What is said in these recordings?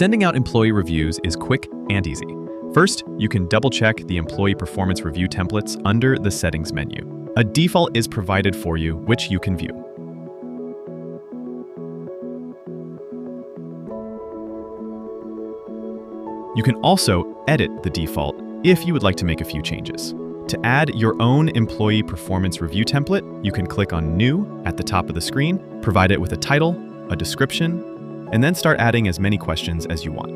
Sending out employee reviews is quick and easy. First, you can double-check the employee performance review templates under the Settings menu. A default is provided for you, which you can view. You can also edit the default if you would like to make a few changes. To add your own employee performance review template, you can click on New at the top of the screen, provide it with a title, a description, and then start adding as many questions as you want.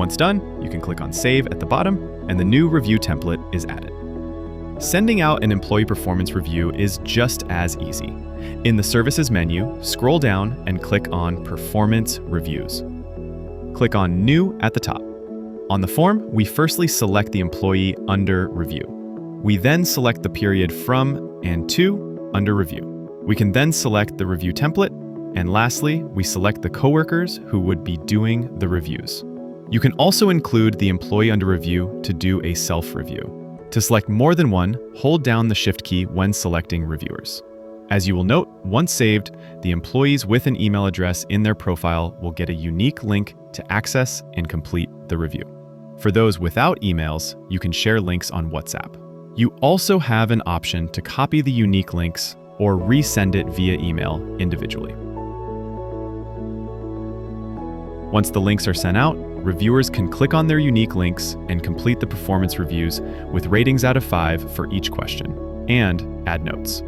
Once done, you can click on Save at the bottom, and the new review template is added. Sending out an employee performance review is just as easy. In the Services menu, scroll down and click on Performance Reviews. Click on New at the top. On the form, we firstly select the employee under Review. We then select the period from and to under Review. We can then select the review template, and lastly, we select the coworkers who would be doing the reviews. You can also include the employee under review to do a self-review. To select more than one, hold down the Shift key when selecting reviewers. As you will note, once saved, the employees with an email address in their profile will get a unique link to access and complete the review. For those without emails, you can share links on WhatsApp. You also have an option to copy the unique links or resend it via email individually. Once the links are sent out, reviewers can click on their unique links and complete the performance reviews with ratings out of 5 for each question, and add notes.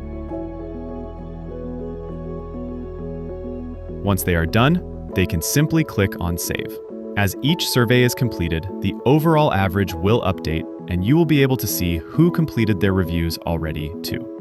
Once they are done, they can simply click on Save. As each survey is completed, the overall average will update, and you will be able to see who completed their reviews already too.